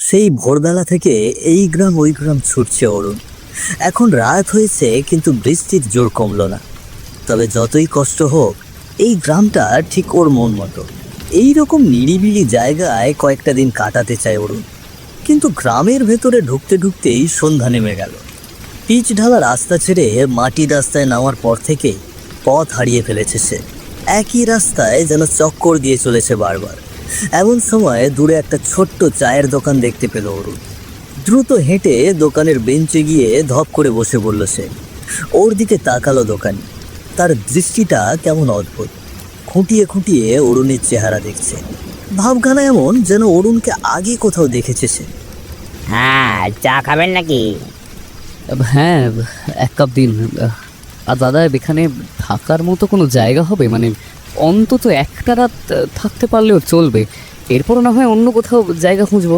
সেই ভোরবেলা থেকে এই গ্রাম ওই গ্রাম ছুটছে অরুণ। এখন রাত হয়েছে কিন্তু বৃষ্টির জোর কমলো না। তবে যতই কষ্ট হোক, এই গ্রামটা ঠিক ওর মন মতো। এইরকম নিরিবিলি জায়গায় কয়েকটা দিন কাটাতে চায় অরুণ। কিন্তু গ্রামের ভেতরে ঢুকতে ঢুকতেই সন্ধ্যা নেমে গেল। পিচ ঢালা রাস্তা ছেড়ে মাটির রাস্তায় নামার পর থেকে পথ হারিয়ে ফেলেছে সে। একই রাস্তায় যেন চক্কর দিয়ে চলেছে বারবার। এমন সময় দূরে একটা ছোট্ট চায়ের দোকান দেখতে পেল অরুণ। দ্রুত হেঁটে দোকানের বেঞ্চে গিয়ে ধপ করে বসে পড়ল সে। ওর দিকে তাকালো দোকানি। তার দৃষ্টিটা কেমন অদ্ভুত। খুঁটিয়ে খুঁটিয়ে অরুণের চেহারা দেখছে। ভাবখানা এমন যেন অরুণকে আগে কোথাও দেখেছে সে। হ্যাঁ, চা খাবেন নাকি? হ্যাঁ, এক কাপ দিন। আর দাদা, এখানে থাকার মতো কোনো জায়গা হবে? মানে অন্তত একটা রাত থাকতে পারলেও চলবে, এরপরও না হয় অন্য কোথাও জায়গা খুঁজবো।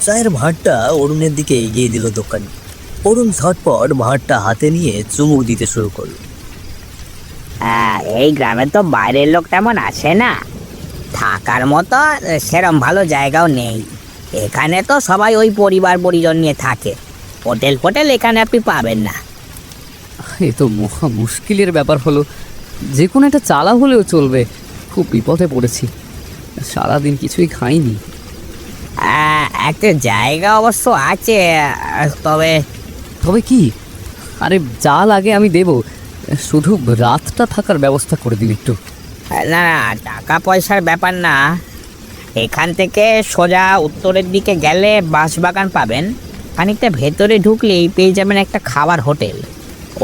চায়ের ভাঁড়টা অরুণের দিকে এগিয়ে দিল দোকানি। অরুণ ঝটপট ভাঁড়টা হাতে নিয়ে চুমুক দিতে শুরু করল। হ্যাঁ, এই গ্রামে তো বাইরের লোক তেমন আসে না, থাকার মতো সেরম ভালো জায়গাও নেই। এখানে তো সবাই ওই পরিবার পরিজন নিয়ে থাকে। হোটেল ফোটেল এখানে আপনি পাবেন না। এ তো মহা মুশকিলের ব্যাপার হলো। যে কোনো একটা চালা হলেও চলবে, খুব বিপদে পড়েছি। সারাদিন কিছুই খাইনি। একটা জায়গা অবশ্য আছে, তবে তবে কি? আরে যা লাগে আমি দেব, শুধু রাতটা থাকার ব্যবস্থা করে দিন একটু। না না, টাকা পয়সার ব্যাপার না। এখান থেকে সোজা উত্তরের দিকে গেলে বাঁশবাগান পাবেন। খানিকটা ভেতরে ঢুকলেই পেয়ে যাবেন একটা খাবার হোটেল।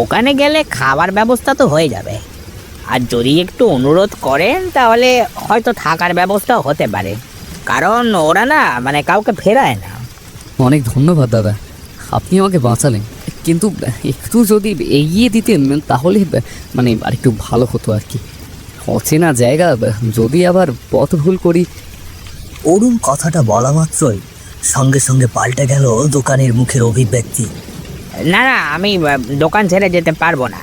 ওখানে গেলে খাবার ব্যবস্থা তো হয়ে যাবে। আর যদি একটু অনুরোধ করেন তাহলে হয়তো থাকার ব্যবস্থাও হতে পারে, কারণ ওরা না মানে কাউকে ফেরায় না। অনেক ধন্যবাদ দাদা, আপনি আমাকে বাঁচালেন। কিন্তু একটু যদি এগিয়ে দিতেন তাহলে মানে আর একটু ভালো হতো আর কি। অচেনা জায়গা, যদি আবার পথ ভুল করি। অরুণ কথাটা বলা মাত্রই সঙ্গে সঙ্গে পাল্টে গেল দোকানের মুখের অভিব্যক্তি। না না, আমি দোকান ছেড়ে যেতে পারবো না।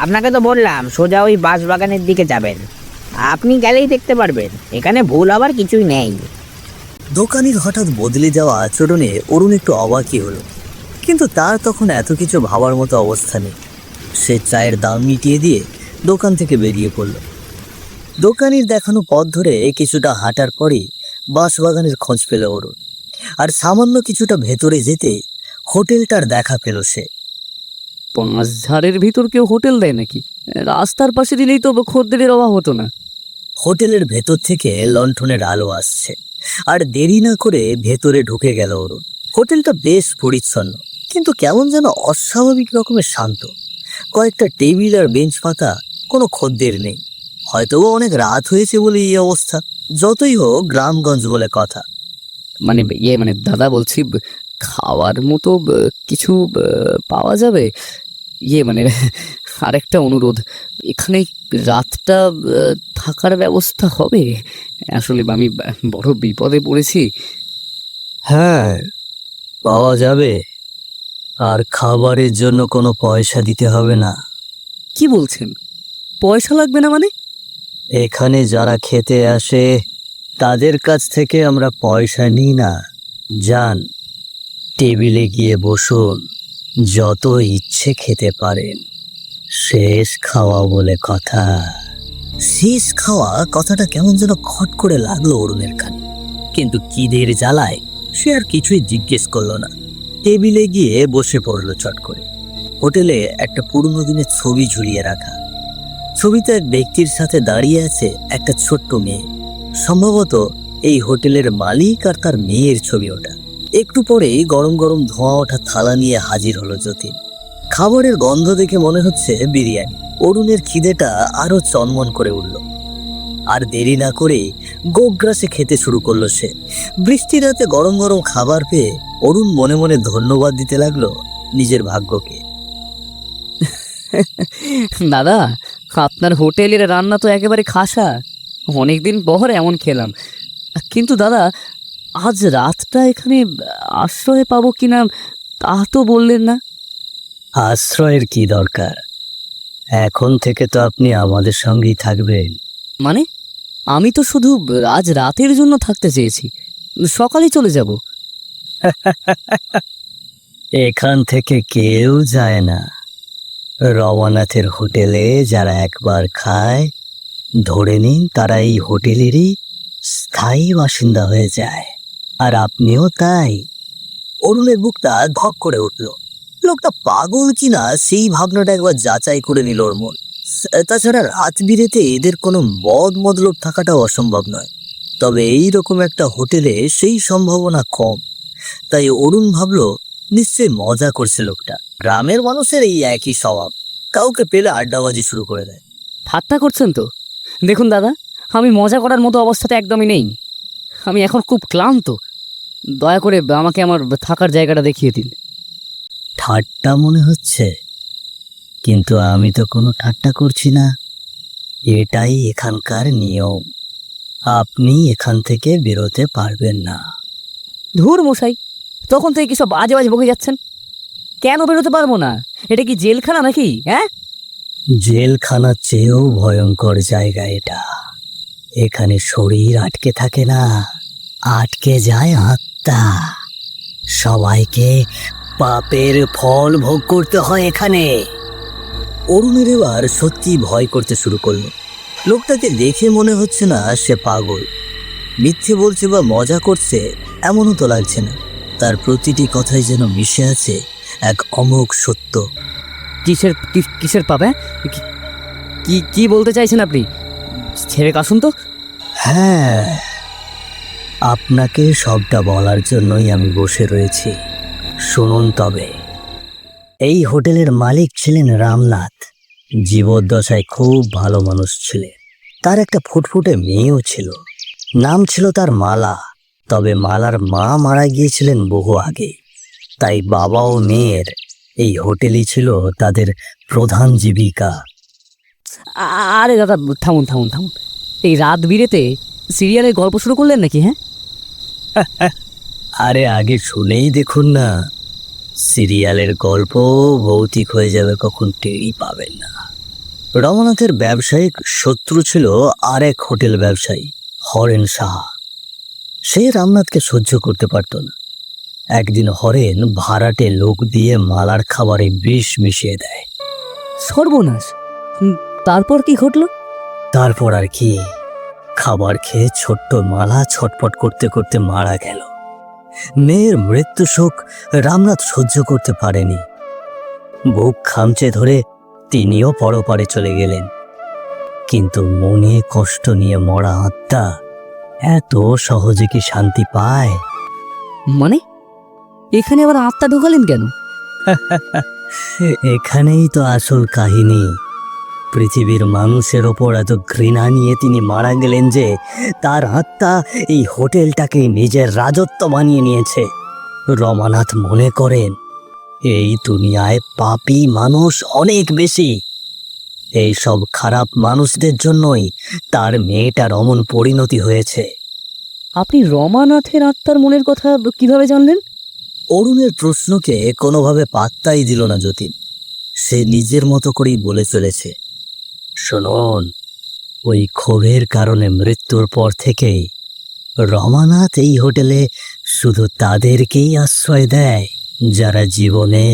আপনাকে তো বললাম সোজা ওই বাঁশবাগানের দিকে যাবেন। আপনি গেলেই দেখতে পারবেন, এখানে ভুল আবার কিছুই নেই। দোকানির হঠাৎ বদলে যাওয়া আচরণে অরুণ একটু অবাকই হলো। কিন্তু তার তখন এত কিছু ভাবার মতো অবস্থা নেই। সে চায়ের দাম মিটিয়ে দিয়ে দোকান থেকে বেরিয়ে পড়ল। দোকানির দেখানো পথ ধরে কিছুটা হাঁটার পরেই বাঁশবাগানের খোঁজ পেল অরুণ। আর সামান্য কিছুটা ভেতরে যেতে হোটেলটার দেখা পেল সে। 5 ঝাড়ের ভিতর কেউ হোটেল দেয় নাকি? রাস্তার পাশে দিলেই তো খদ্দেরের অভাব হতো না। হোটেলের ভেতর থেকে লণ্ঠনের আলো আসছে। আর দেরি না করে ভেতরে ঢুকে গেল অরুণ। হোটেলটা বেশ পরিচ্ছন্ন, কিন্তু কেমন যেন অস্বাভাবিক রকমের শান্ত। কয়েকটা টেবিল আর বেঞ্চ ফাঁকা, কোনো খদ্দের নেই। হয়তো অনেক রাত হয়েছে বলে এই অবস্থা। যতই হোক গ্রামগঞ্জ বলে কথা। মানে মানে দাদা বলছি, খাওয়ার মতো কিছু পাওয়া যাবে? মানে আরেকটা অনুরোধ, এখানে রাতটা থাকার ব্যবস্থা হবে? আসলে আমি বড় বিপদে পড়েছি। হ্যাঁ, পাওয়া যাবে। আর খাবারের জন্য কোনো পয়সা দিতে হবে না। কি বলছেন? পয়সা লাগবে না মানে? এখানে যারা খেতে আসে তাদের কাছ থেকে আমরা পয়সা নিই না। যান, টেবিলে গিয়ে বসুন, যত ইচ্ছে খেতে পারেন। শেষ খাওয়া বলে কথা। শেষ খাওয়া কথাটা কেমন যেন খট করে লাগলো অরুণের কানে। কিন্তু খিদের জ্বালায় সে আর কিছুই জিজ্ঞেস করলো না। টেবিলে গিয়ে বসে পড়লো চট করে। হোটেলে একটা পুরনো দিনের ছবি ঝুলিয়ে রাখা। ছবিতে এক ব্যক্তির সাথে দাঁড়িয়ে আছে একটা ছোট্ট মেয়ে। সম্ভবত এই হোটেলের মালিক আর তার মেয়ের ছবি ওটা। একটু পরেই গরম গরম ধোঁয়া ওঠা থালা নিয়ে হাজির হলো যতীন। খাবারের গন্ধ দেখে মনে হচ্ছে বিরিয়ানি। অরুণের খিদেটা আরো চনমন করে উঠল। আর দেরি না করে গোগ্রাসে খেতে শুরু করলো সে। বৃষ্টি রাতে গরম গরম খাবার পেয়ে অরুণ মনে মনে ধন্যবাদ দিতে লাগলো নিজের ভাগ্যকে। দাদা, আপনার হোটেলের রান্না তো একেবারে খাসা। অনেকদিন পর এমন খেলাম। কিন্তু দাদা, আজ রাতটা এখানে আশ্রয় পাবো কিনা তা তো বললেন না। আশ্রয়ের কি দরকার? এখন থেকে তো আপনি আমাদের সঙ্গেই থাকবেন। মানে আমি তো শুধু আজ রাতের জন্য থাকতে চেয়েছি। সকালেই চলে যাব। এখান থেকে কেউ যায় না। রমানাথের হোটেলে যারা একবার খায়, ধরে নিন তারা এই হোটেলেরই স্থায়ী বাসিন্দা হয়ে যায়। আর আপনিও তাই। অরুণের বুকটা ধক করে উঠল। লোকটা পাগল কিনা সেই ভাবনাটা একবার যাচাই করে নিল ওর মন। তাছাড়া রাত বিরেতে এদের কোনো মতলব থাকাটাও অসম্ভব নয়। তবে এই রকম একটা হোটেলে সেই সম্ভাবনা কম। তাই অরুণ ভাবলো নিশ্চয়ই মজা করছে লোকটা। গ্রামের মানুষের এই একই স্বভাব, কাউকে পেলে আড্ডাবাজি শুরু করে দেয়। ঠাট্টা করছেন তো? দেখুন দাদা, আমি মজা করার মতো অবস্থাতে একদমই নেই। আমি এখন খুব ক্লান্ত। দয়া করে আমাকে আমার থাকার জায়গাটা দেখিয়ে দিন। ঠাট্টা মনে হচ্ছে, কিন্তু আমি তো কোনো ঠাট্টা করছি না। এটাই এখানকার নিয়ম। আপনি এখান থেকে বেরোতে পারবেন না। ধুর মশাই, তখন থেকে কি সব বাজে বাজে বকে যাচ্ছেন? কেন বেরোতে পারবো না? এটা কি জেলখানা নাকি? হ্যাঁ, জেলখানার চেয়েও ভয়ঙ্কর জায়গা এটা। এখানে শরীর আটকে থাকে না, আটকে যায় আত্মা। সবাইকে পাপের ফল ভোগ করতে হয় এখানে। অরুণের এবার সত্যি ভয় করতে শুরু করলো। লোকটাকে দেখে মনে হচ্ছে না সে পাগল, মিথ্যে বলছে বা মজা করছে এমনও তো লাগছে না। তার প্রতিটি কথাই যেন মিশে আছে এক অমোঘ সত্য। কিসের পাবে? কি কি বলতে চাইছেন আপনি? ছেড়ে কাশুন তো। হ্যাঁ, আপনাকে সবটা বলার জন্যই আমি বসে রয়েছি। শুনুন তবে। এই হোটেলের মালিক ছিলেন রামনাথ। জীবদ্দশায় খুব ভালো মানুষ ছিলেন। তার একটা ফুটফুটে মেয়েও ছিল, নাম ছিল তার মালা। তবে মালার মা মারা গিয়েছিলেন বহু আগে। তাই বাবা ও মেয়ের এই হোটেলই ছিল তাদের প্রধান জীবিকা। আরে দাদা, থামুন থামুন থামুন। এই রাত বিরেতে সিরিয়ালের গল্প শুরু করলেন নাকি? হ্যাঁ, আরে আগে শুনেই দেখুন না। সিরিয়ালের গল্প ভৌতিক হয়ে যাবে কখন টেরই পাবেন না। রমানাথের ব্যবসায়িক শত্রু ছিল আরেক হোটেল ব্যবসায়ী হরেন সাহা। সে রামনাথকে সহ্য করতে পারত না। একদিন হরেন ভাড়াটে লোক দিয়ে মালার খাবারে বিষ মিশিয়ে দেয়। সর্বনাশ! তারপর কি ঘটলো? তারপর আর কি, খাবার খেয়ে ছোট্ট মালা ছটফট করতে করতে মারা গেল। মেয়ের মৃত্যু শোক রামনাথ সহ্য করতে পারেনি। বুক খামচে ধরে তিনিও পরপারে চলে গেলেন। কিন্তু মনে কষ্ট নিয়ে মরা আত্মা এত সহজে কি শান্তি পায়? মানে এখানে আবার আত্মা ঢোকালেন কেন? এখানেই তো আসল কাহিনী। পৃথিবীর মানুষের ওপর এত ঘৃণা নিয়ে তিনি মারা গেলেন যে তার আত্মা এই হোটেলটাকে নিজের রাজত্ব বানিয়ে নিয়েছে। রমানাথ মনে করেন এই দুনিয়ায় পাপী মানুষ অনেক বেশি। এই সব খারাপ মানুষদের জন্যই তার মেয়েটার অমন পরিণতি হয়েছে। আপনি রমানাথের আত্মার মনের কথা কিভাবে জানলেন? অরুণের প্রশ্নকে কোনোভাবে পাত্তাই দিল না যতীন। সে নিজের মতো করেই বলে চলেছে, শুনুন, ওই ক্ষোভের কারণে মৃত্যুর পর থেকেই রমানাথ এই হোটেলে শুধু তাদেরকেই আশ্রয় দেয় যারা জীবনে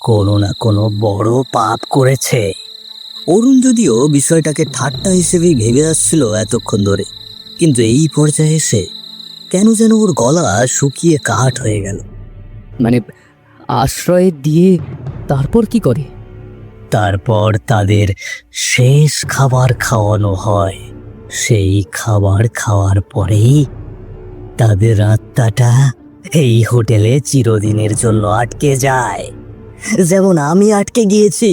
কোনো না কোনো বড় পাপ করেছে। অরুণ যদিও বিষয়টাকে ঠাট্টা হিসেবেই ভেবে আসছিল এতক্ষণ ধরে, কিন্তু এই পর্যায়ে এসে কেন যেন ওর গলা শুকিয়ে কাঠ হয়ে গেল। মানে আশ্রয় দিয়ে তারপর কি করে? তারপর তাদের শেষ খাবার খাওয়ানো হয়। সেই খাবার খাওয়ার পরেই তাদের আত্মাটা এই হোটেলে চিরদিনের জন্য আটকে যায়, যেমন আমি আটকে গিয়েছি।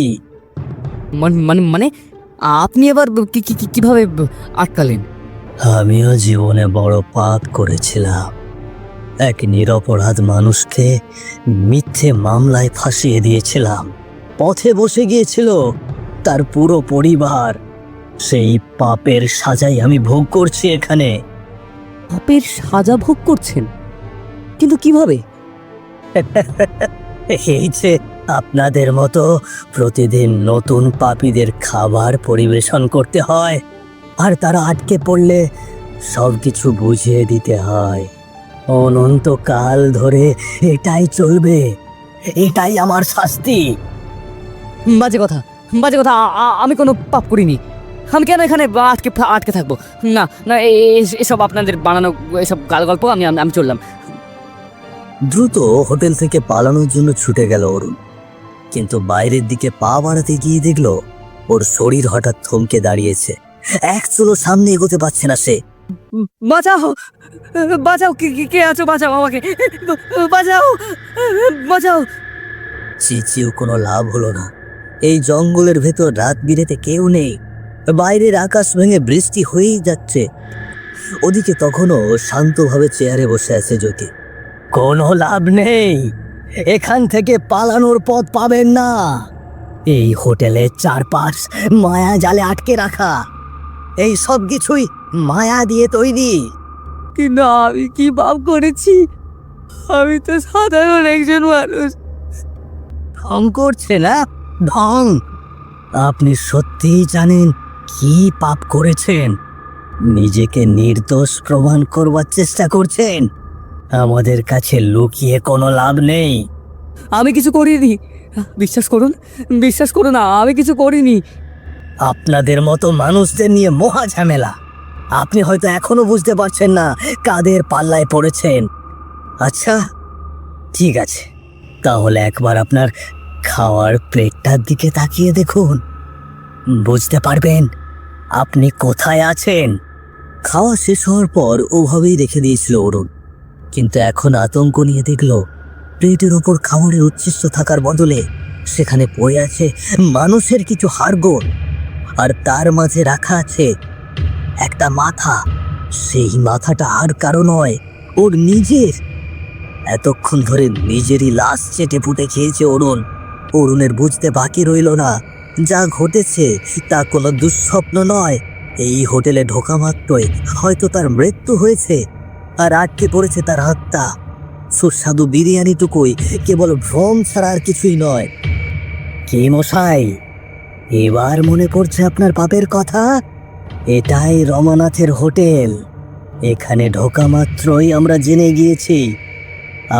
মানে মানে আপনি এবার কিভাবে আটকালেন? আমিও জীবনে বড় পাপ করেছিলাম। এক নিরপরাধ মানুষকে মিথ্যে মামলায় ফাঁসিয়ে দিয়েছিলাম। পথে বসে গিয়েছিল তার পুরো পরিবার। সেই পাপের সাজাই আমি ভোগ করছি এখানে। পাপের সাজা ভোগ করছেন? কিন্তু কিভাবে? এই যে আপনাদের মতো প্রতিদিন নতুন পাপীদের খাবার পরিবেশন করতে হয়, আর তারা আটকে পড়লে সব কিছু বুঝিয়ে দিতে হয়। অনন্তকাল ধরে এটাই চলবে, এটাই আমার শাস্তি। বাজে কথা, বাজে কথা। আমি কোনো পাপ করিনি। আমি কেন এখানে আটকে আটকে থাকবো? না না, এসব আপনাদের বানানো এসব গাল গল্প। আমি আমি চললাম। দ্রুত হোটেল থেকে পালানোর জন্য ছুটে গেল অরুণ, কিন্তু বাইরের দিকে পা বাড়াতে গিয়ে দেখলো ওর শরীর হঠাৎ থমকে দাঁড়িয়েছে। এক চুলো সামনে এগোতে পারছে না সে। বাঁচাও, বাঁচাও, কে আছো? বাঁচাও আমাকে, বাঁচাও, বাঁচাও। চেঁচিয়েও কোনো লাভ হলো না। এই জঙ্গলের ভেতর রাত বিরেতে কেউ নেই। বাইরের আকাশ ভেঙে বৃষ্টি হয়েই যাচ্ছে। ওদিকে তখনও শান্তভাবে চেয়ারে বসে আছে জ্যোতি। কোনো লাভ নেই, এখান থেকে পালানোর পথ পাবেন না। এই হোটেলের চারপাশ মায়া জালে আটকে রাখা, এই সব কিছুই মায়া দিয়ে তৈরি। কিন্তু আমি কি পাপ করেছি? আমি তো সাধারণ একজন মানুষ। ঢং করছে না? ঢং? আপনি সত্যিই জানেন কি পাপ করেছেন? নিজেকে নির্দোষ প্রমাণ করবার চেষ্টা করছেন। আমাদের কাছে লুকিয়ে কোনো লাভ নেই। আমি কিছু করিনি, বিশ্বাস করুন, বিশ্বাস করুন, আমি কিছু করিনি। আপনাদের মতো মানুষদের নিয়ে মহা ঝামেলা। আপনি হয়তো এখনো বুঝতে পারছেন না কাদের পাল্লায় পড়েছেন। আচ্ছা ঠিক আছে, তাহলে একবার আপনার খাওয়ার প্লেটটার দিকে তাকিয়ে দেখুন, বুঝতে পারবেন আপনি কোথায় আছেন। খাওয়া শেষ হওয়ার পর ওভাবেই রেখে দিয়েছিল অরুণ, কিন্তু এখন আতঙ্ক নিয়ে দেখল প্লেটের ওপর খাবারের উচ্ছিষ্ট থাকার বদলে সেখানে পড়ে আছে মানুষের কিছু হাড়গোড়, আর তার মাঝে রাখা আছে একটা মাথা। সেই মাথাটা আর কারো নয়, ওর নিজের। এতক্ষণ ধরে নিজেরই লাশ চেটে পুটে খেয়েছে অরুণ। অরুণের বুঝতে বাকি রইল না যা ঘটেছে তা কোনো দুঃস্বপ্ন নয়। এই হোটেলে ঢোকা মাত্রই হয়তো তার মৃত্যু হয়েছে, আর আটকে পড়েছে তার আত্মা। সুস্বাদু বিরিয়ানিটুকুই কেবল ভ্রম ছাড়া আর কিছুই নয়। কি মশাই, এবার মনে পড়ছে আপনার পাপের কথা? এটাই রমানাথের হোটেল। এখানে ঢোকা মাত্রই আমরা জেনে গিয়েছি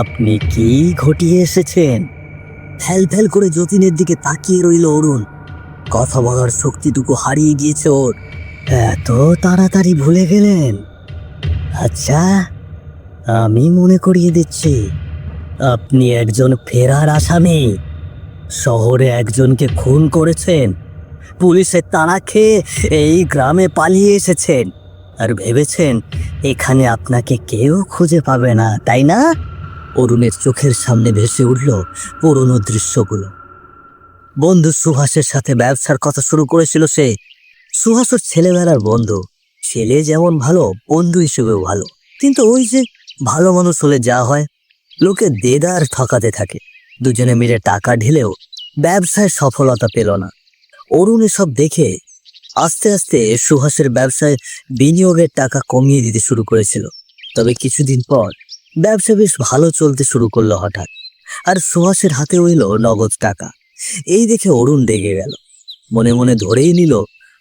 আপনি কি ঘটিয়ে এসেছেন। ফ্যাল ফ্যাল করে যতীনের দিকে তাকিয়ে রইল অরুণ। কথা বলার শক্তিটুকু হারিয়ে গিয়েছে ওর। এত তাড়াতাড়ি ভুলে গেলেন? আচ্ছা, আমি মনে করিয়ে দিচ্ছি, আপনি একজন ফেরার আসামি। শহরে একজনকে খুন করেছেন, পুলিশের তাড়া খেয়ে এই গ্রামে পালিয়ে এসেছেন, আর ভেবেছেন এখানে আপনাকে কেউ খুঁজে পাবে না, তাই না? অরুণের চোখের সামনে ভেসে উঠল পুরনো দৃশ্যগুলো। বন্ধু সুহাসের সাথে ব্যবসার কথা শুরু করেছিল সে। সুহাস ওর ছেলেবেলার বন্ধু। ছেলে যেমন ভালো, বন্ধু হিসেবেও ভালো। কিন্তু ওই যে ভালো মানুষ হলে যা হয়, লোকে দেদার ঠকাতে থাকে। দুজনে মিলে টাকা ঢেলেও ব্যবসায় সফলতা পেল না। অরুণ এসব দেখে আস্তে আস্তে সুহাসের ব্যবসায় বিনিয়োগের টাকা কমিয়ে দিতে শুরু করেছিল। তবে কিছুদিন পর ব্যবসা বেশ ভালো চলতে শুরু করলো হঠাৎ, আর সুহাসের হাতেও এলো নগদ টাকা। এই দেখে অরুণ রেগে গেল। মনে মনে ধরেই নিল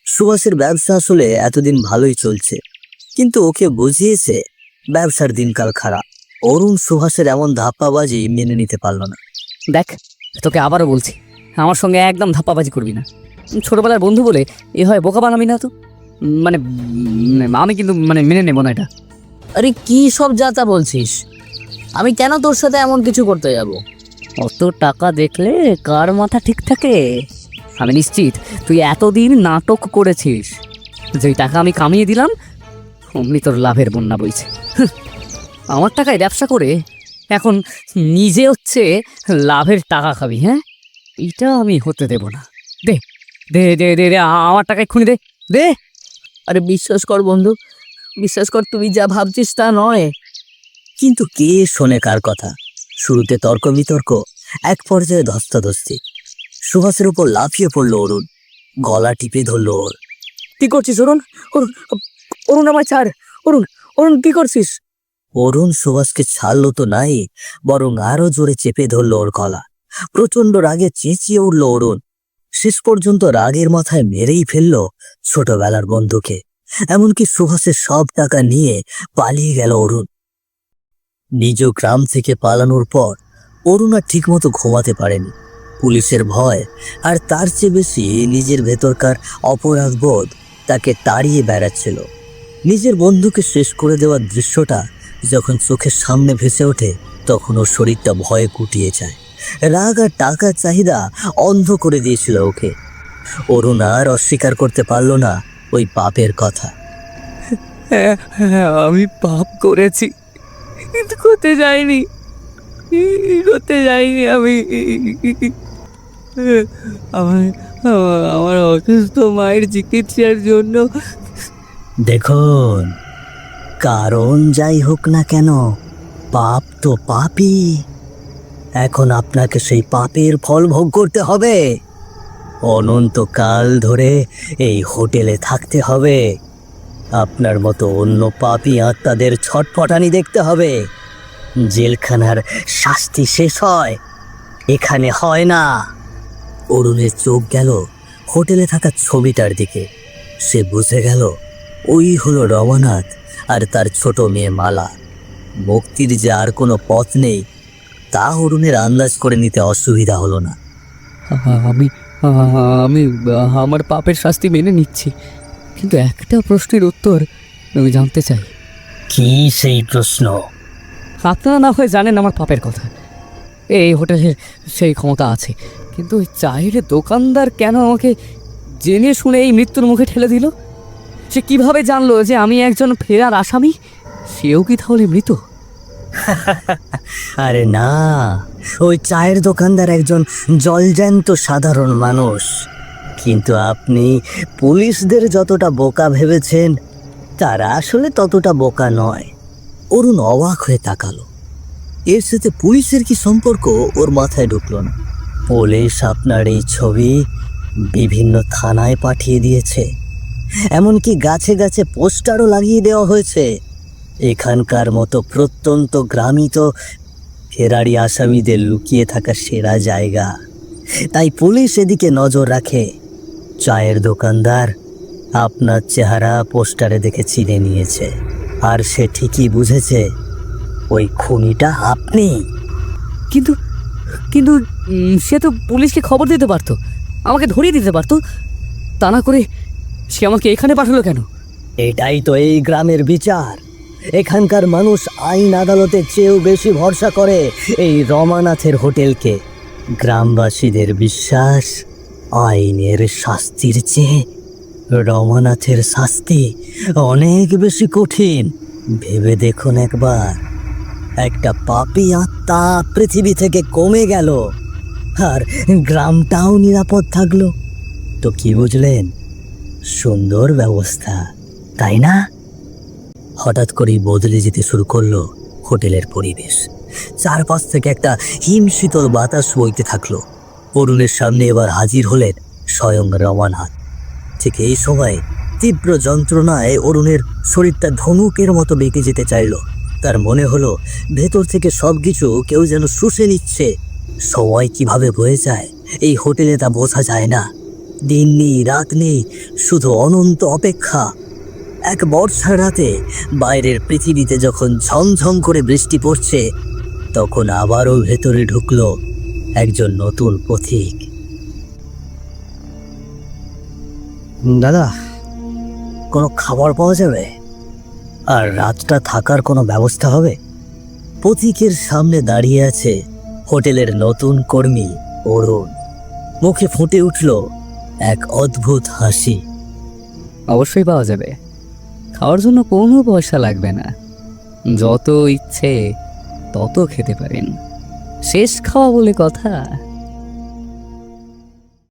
সুহাসের ব্যবসা আসলে এতদিন ভালোই চলছে, কিন্তু ওকে বুঝিয়েছে ব্যবসার দিনকাল খারাপ। অরুণ সুহাসের এমন ধাপ্পাবাজি মেনে নিতে পারল না। দেখ, তোকে আবারও বলছি, আমার সঙ্গে একদম ধাপ্পাবাজি করবি না। ছোটবেলার বন্ধু বলে এ হয় বোকা বানাবি না তো। মানে আমি কিন্তু মেনে নেব না এটা। আরে কি সব যাতা বলছিস? আমি কেন তোর সাথে এমন কিছু করতে যাব? অত টাকা দেখলে কার মাথা ঠিক থাকে? আমি নিশ্চিত তুই এতদিন নাটক করেছিস। যেই টাকা আমি কামিয়ে দিলাম অমনি তোর লাভের বন্যা বইছে। আমার টাকায় ব্যবসা করে এখন নিজে হচ্ছে লাভের টাকা খাবি। হ্যাঁ, এটা আমি হতে দেব না। দে দে দে দে দে আমার টাকা এক্ষুনি দে দে। আরে বিশ্বাস কর বন্ধু, বিশ্বাস কর, তুই যা ভাবছিস তা নয়। কিন্তু কে শোনে কার কথা? শুরুতে তর্ক বিতর্ক, এক পর্যায়ে ধস্তাধস্তি। সুহাসের উপর লাফিয়ে পড়ল অরুণ, গলা টিপে ধরল ওর। কি করছিস অরুণ? অরুণ, অরুণ আমায় ছাড়। অরুণ, অরুণ কি করছিস? অরুণ সুহাসকে ছাড়লো তো নাই, বরং আরো জোরে চেপে ধরল ওর গলা। প্রচন্ড রাগে চেঁচিয়ে উঠল অরুণ। শেষ পর্যন্ত রাগের মাথায় মেরেই ফেলল ছোটবেলার বন্ধুকে। এমনকি সুহাসের সব টাকা নিয়ে পালিয়ে গেল অরুণ। নিজ গ্রাম থেকে পালানোর পর অরুণ আর ঠিকমতো ঘুমাতে পারেনি। পুলিশের ভয় আর তার চেয়ে বেশি নিজের ভেতরকার অপরাধবোধ তাকে তাড়িয়ে বেড়াচ্ছিল। নিজের বন্ধুকে শেষ করে দেওয়ার দৃশ্যটা যখন চোখের সামনে ভেসে ওঠে তখন ওর শরীরটা ভয়ে গুটিয়ে যায়। রাগ আর টাকার চাহিদা অন্ধ করে দিয়েছিল ওকে। অরুণ আর অস্বীকার করতে পারল না ওই পাপের কথা। হ্যাঁ, আমি পাপ করেছি, কিন্তু করতে যাইনি আমি। আমার অসুস্থ মায়ের চিকিৎসার জন্য। দেখুন, কারণ যাই হোক না কেন, পাপ তো পাপই। এখন আপনাকে সেই পাপের ফল ভোগ করতে হবে। অনন্তকাল ধরে এই হোটেলে থাকতে হবে। আপনার মতো অন্য পাপী আত্মাদের ছটফটানি দেখতে হবে। জেলখানার শাস্তি শেষ হয়, এখানে হয় না। অরুণের চোখ গেল হোটেলে থাকা ছবিটার দিকে। সে বুঝে গেল ওই হলো রমানাথ আর তার ছোট মেয়ে মালা। মুক্তির যে আর কোনো পথ নেই তা অরুণের আন্দাজ করে নিতে অসুবিধা হলো না। আমি আমি আমার পাপের শাস্তি মেনে নিচ্ছি, কিন্তু একটা প্রশ্নের উত্তর আমি জানতে চাই। কি সেই প্রশ্ন? আপনারা না হয় জানেন আমার পাপের কথা, এই হোটেলের সেই ক্ষমতা আছে, কিন্তু ওই চায়ের দোকানদার কেন আমাকে জেনে শুনে এই মৃত্যুর মুখে ঠেলে দিল? সে কিভাবে জানলো যে আমি একজন ফেরার আসামি? সেও কি তাহলে মৃত? আরে না, ওই চায়ের দোকানদার একজন জলজ্যান্ত সাধারণ মানুষ। কিন্তু আপনি পুলিশদের যতটা বোকা ভেবেছেন তারা আসলে ততটা বোকা নয়। অরুণ অবাক হয়ে তাকালো। এর সাথে পুলিশের কি সম্পর্ক ওর মাথায় ঢুকলো না। পুলিশ আপনার এই ছবি বিভিন্ন থানায় পাঠিয়ে দিয়েছে, এমনকি গাছে গাছে পোস্টারও লাগিয়ে দেওয়া হয়েছে। এখানকার মতো প্রত্যন্ত গ্রামই তো ফেরারি আসামিদের লুকিয়ে থাকা সেরা জায়গা, তাই পুলিশ এদিকে নজর রাখে। চায়ের দোকানদার আপনার চেহারা পোস্টারে দেখে চিনে নিয়েছে, আর সে ঠিকই বুঝেছে ওই খুনিটা আপনি। কিন্তু কিন্তু সে তো পুলিশকে খবর দিতে পারতো, আমাকে ধরিয়ে দিতে পারতো। তা না করে সে আমাকে এখানে পাঠালো কেন? এটাই তো এই গ্রামের বিচার। এখানকার মানুষ আইন আদালতের চেয়েও বেশি ভরসা করে এই রমানাথের হোটেলকে। গ্রামবাসীদের বিশ্বাস, আইনের শাস্তির চেয়ে রমানাথের শাস্তি অনেক বেশি কঠিন। ভেবে দেখুন একবার, একটা পাপী আত্মা পৃথিবী থেকে কমে গেল আর গ্রামটাও নিরাপদ থাকলো। তো কি বুঝলেন? সুন্দর ব্যবস্থা, তাই না? হঠাৎ করেই বদলে যেতে শুরু করলো হোটেলের পরিবেশ। চারপাশ থেকে একটা হিমশীতল বাতাস বইতে থাকলো। অরুণের সামনে এবার হাজির হলেন স্বয়ং রমানাথ। ঠিক এই সময় তীব্র যন্ত্রণায় অরুণের শরীরটা ধনুকের মতো বেঁকে যেতে চাইল। তার মনে হলো ভেতর থেকে সবকিছু কেউ যেন শুষে নিচ্ছে। সময় কিভাবে বয়ে যায় এই হোটেলে তা বোঝা যায় না। দিন নেই, রাত নেই, শুধু অনন্ত অপেক্ষা। এক বর্ষার রাতে বাইরের পৃথিবীতে যখন ঝমঝম করে বৃষ্টি পড়ছে, তখন আবারও ভেতরে ঢুকলো একজন নতুন পথিক। দাদা, কোনো খাবার পাওয়া যাবে? আর রাতটা থাকার কোনো ব্যবস্থা হবে? পথিকের সামনে দাঁড়িয়ে আছে হোটেলের নতুন কর্মী অরুণ। মুখে ফুটে উঠল এক অদ্ভুত হাসি। অবশ্যই পাওয়া যাবে, খাওয়ার জন্য কোনো পয়সা লাগবে না। যত ইচ্ছে তত খেতে পারেন, শেষ খাওয়া বলে কথা।